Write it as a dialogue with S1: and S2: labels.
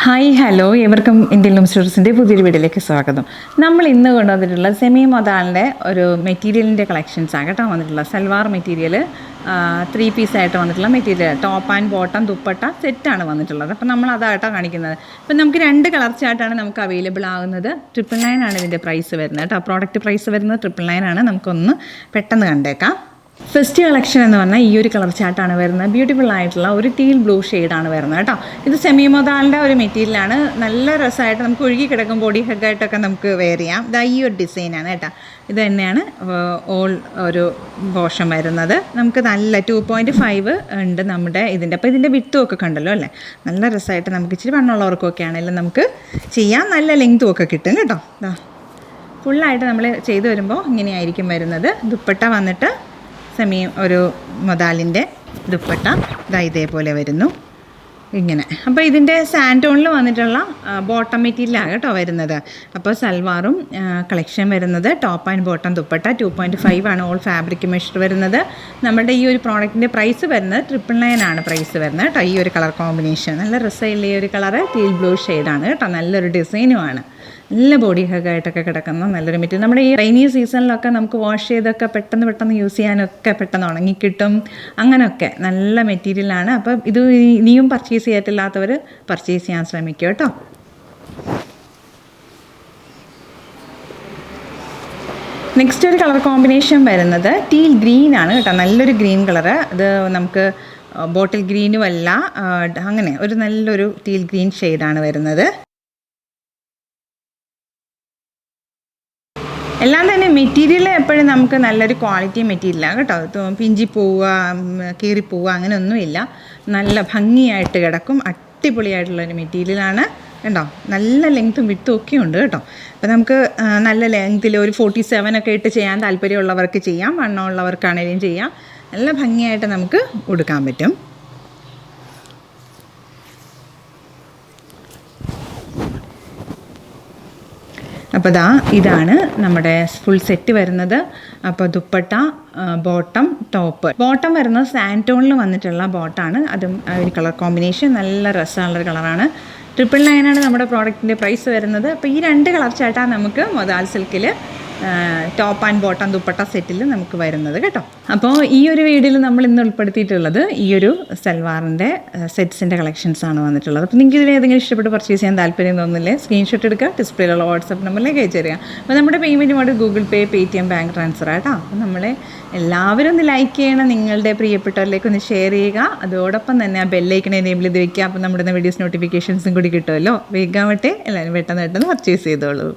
S1: Hi hello എവർക്കും Indian loom സ്റ്റോഴ്സിൻ്റെ പുതിയൊരു വീഡിയോയിലേക്ക് സ്വാഗതം. നമ്മൾ ഇന്ന് കൊണ്ടുവന്നിട്ടുള്ള സെമി മൊതാലിൻ്റെ ഒരു മെറ്റീരിയലിൻ്റെ കളക്ഷൻസാണ് കേട്ടോ വന്നിട്ടുള്ളത്. സൽവാർ മെറ്റീരിയൽ 3 പീസായിട്ട് വന്നിട്ടുള്ള material, top and bottom dupatta സെറ്റാണ് വന്നിട്ടുള്ളത്. അപ്പോൾ നമ്മൾ അതായിട്ടോ കാണിക്കുന്നത്. അപ്പോൾ നമുക്ക് 2 കളർ ചാർട്ടാണ് നമുക്ക് അവൈലബിൾ ആകുന്നത്. 999 ആണ് ഇതിൻ്റെ പ്രൈസ് വരുന്നത് കേട്ടോ. പ്രോഡക്റ്റ് പ്രൈസ് വരുന്നത് 999 ആണ്. നമുക്കൊന്ന് പെട്ടെന്ന് കണ്ടേക്കാം. ഫസ്റ്റ് കളക്ഷൻ എന്ന് പറഞ്ഞാൽ ഈ ഒരു കളർ ചാർട്ടാണ് വരുന്നത്. ബ്യൂട്ടിഫുൾ ആയിട്ടുള്ള ഒരു ടീൽ ബ്ലൂ ഷെയ്ഡാണ് വരുന്നത് കേട്ടോ. ഇത് സെമി മൊതാലിൻ്റെ ഒരു മെറ്റീരിയലാണ്. നല്ല രസമായിട്ട് നമുക്ക് ഒഴുകി കിടക്കും ബോഡി ഹെഗായിട്ടൊക്കെ നമുക്ക് വെയർ ചെയ്യാം. ഇതാ ഈ ഒരു ഡിസൈനാണ് കേട്ടോ. ഇത് തന്നെയാണ് ഓൾ ഒരു പോർഷൻ വരുന്നത്. നമുക്ക് നല്ല 2.5 ഉണ്ട് നമ്മുടെ ഇതിൻ്റെ. അപ്പോൾ ഇതിൻ്റെ വിത്തും ഒക്കെ കണ്ടല്ലോ അല്ലേ. നല്ല രസമായിട്ട് നമുക്ക് ഇച്ചിരി വണ്ണമുള്ളവർക്കൊക്കെ ആണെങ്കിലും നമുക്ക് ചെയ്യാം. നല്ല ലെങ്ത്തും ഒക്കെ കിട്ടും കേട്ടോ. ഇതാ ഫുള്ളായിട്ട് നമ്മൾ ചെയ്തു വരുമ്പോൾ ഇങ്ങനെയായിരിക്കും വരുന്നത്. ദുപ്പട്ട വന്നിട്ട് സെമി ഒരു മൊതാലിൻ്റെ ദുപ്പട്ട ഇതേപോലെ വരുന്നു ഇങ്ങനെ. അപ്പോൾ ഇതിൻ്റെ സാൻറ്റോണിൽ വന്നിട്ടുള്ള ബോട്ടം മെറ്റീരിയലാണ് കേട്ടോ വരുന്നത്. അപ്പോൾ സൽവാറും കളക്ഷൻ വരുന്നത് ടോപ്പ് ആൻഡ് ബോട്ടം ദുപ്പട്ട 2.5 ആണ് ഓൾ ഫാബ്രിക് മെഷർ വരുന്നത്. നമ്മുടെ ഈ ഒരു പ്രോഡക്റ്റിൻ്റെ പ്രൈസ് വരുന്നത് 999 ആണ് പ്രൈസ് വരുന്നത് കേട്ടോ. ഈ ഒരു കളർ കോമ്പിനേഷൻ നല്ല രസമില്ല. ഈ ഒരു കളറ് ടീൽ ബ്ലൂ ഷെയ്ഡാണ് കേട്ടോ. നല്ലൊരു ഡിസൈനുമാണ്. നല്ല ബോഡി ഹെഗായിട്ടൊക്കെ കിടക്കുന്ന നല്ലൊരു മെറ്റീരിയൽ. നമ്മുടെ ഈ റെയിനി സീസണിലൊക്കെ നമുക്ക് വാഷ് ചെയ്തൊക്കെ പെട്ടെന്ന് യൂസ് ചെയ്യാനൊക്കെ പെട്ടെന്ന് ഉണങ്ങിക്കിട്ടും. അങ്ങനെയൊക്കെ നല്ല മെറ്റീരിയലാണ്. അപ്പോൾ ഇത് ഇനിയും പർച്ചേസ് ചെയ്തിട്ടില്ലാത്തവർ പർച്ചേസ് ചെയ്യാൻ ശ്രമിക്കുക കേട്ടോ. നെക്സ്റ്റ് ഒരു കളർ കോമ്പിനേഷൻ വരുന്നത് ടീൽ ഗ്രീൻ ആണ് കേട്ടോ. നല്ലൊരു ഗ്രീൻ കളറ്. ഇത് നമുക്ക് ബോട്ടിൽ ഗ്രീനും അല്ല, അങ്ങനെ ഒരു നല്ലൊരു ടീൽ ഗ്രീൻ ഷെയ്ഡാണ് വരുന്നത്. എല്ലാം തന്നെ മെറ്റീരിയൽ എപ്പോഴും നമുക്ക് നല്ലൊരു ക്വാളിറ്റി മെറ്റീരിയലാണ് കേട്ടോ. പിഞ്ചി പോവുക, കീറിപ്പോവുക അങ്ങനെയൊന്നുമില്ല. നല്ല ഭംഗിയായിട്ട് കിടക്കും. അടിപൊളിയായിട്ടുള്ളൊരു മെറ്റീരിയലാണ് കേട്ടോ. നല്ല ലെങ്ത്തും വിത്തും ഒക്കെ ഉണ്ട് കേട്ടോ. അപ്പോൾ നമുക്ക് നല്ല ലെങ്ത്തിൽ ഒരു 47 ഒക്കെ ഇട്ട് ചെയ്യാൻ താല്പര്യമുള്ളവർക്ക് ചെയ്യാം. വണ്ണമുള്ളവർക്കാണെങ്കിലും ചെയ്യാം. നല്ല ഭംഗിയായിട്ട് നമുക്ക് ഉടുക്കാൻ പറ്റും. അപ്പോൾ ഇതാണ് നമ്മുടെ ഫുൾ സെറ്റ് വരുന്നത്. അപ്പോൾ ദുപ്പട്ട, ബോട്ടം, ടോപ്പ്. ബോട്ടം വരുന്നത് സാൻറ്റോണിൽ വന്നിട്ടുള്ള ബോട്ടാണ്. അതും ഒരു കളർ കോമ്പിനേഷൻ നല്ല രസമുള്ളൊരു കളറാണ്. 999 ആണ് നമ്മുടെ പ്രോഡക്റ്റിൻ്റെ പ്രൈസ് വരുന്നത്. അപ്പോൾ ഈ 2 കളർ ചാർട്ടാണ് നമുക്ക് മൊതാൽ സിൽക്കിൽ ടോപ്പ് ആൻഡ് ബോട്ടം ദുപ്പട്ട സെറ്റിൽ നമുക്ക് വരുന്നത് കേട്ടോ. അപ്പോൾ ഈ ഒരു വീഡിയോയിൽ നമ്മൾ ഇന്ന് ഉൾപ്പെടുത്തിയിട്ടുള്ളത് ഈ ഒരു സൽവാറിൻ്റെ സെറ്റ്സിൻ്റെ കളക്ഷൻസാണ് വന്നിട്ടുള്ളത്. അപ്പോൾ നിങ്ങൾക്ക് ഇതിൽ ഏതെങ്കിലും ഇഷ്ടപ്പെട്ട് പർച്ചേസ് ചെയ്യാൻ താല്പര്യം തോന്നുന്നില്ലേ, സ്ക്രീൻഷോട്ട് എടുക്കുക, ഡിസ്പ്ലേയിലുള്ള വാട്സപ്പ് നമ്പറിലേക്ക് അയച്ചു തരിക. അപ്പോൾ നമ്മുടെ പേയ്മെൻറ്റ് മോഡ് ഗൂഗിൾ പേ, പേടിഎം, ബാങ്ക് ട്രാൻസ്ഫർ ആട്ടോ. അപ്പോൾ നമ്മളെ എല്ലാവരും ഒന്ന് ലൈക്ക് ചെയ്യണം, നിങ്ങളുടെ പ്രിയപ്പെട്ടവരിലേക്ക് ഒന്ന് ഷെയർ ചെയ്യുക. അതോടൊപ്പം തന്നെ ആ ബെല്ലൈക്കൺ എനേബിൾ ചെയ്ത് വയ്ക്കുക. അപ്പോൾ നമ്മുടെ വീഡിയോസ് നോട്ടിഫിക്കേഷൻസും കൂടി കിട്ടുമല്ലോ. വേഗമാവട്ടെ, എല്ലാവരും പെട്ടെന്ന് പർച്ചേസ് ചെയ്തോളൂ.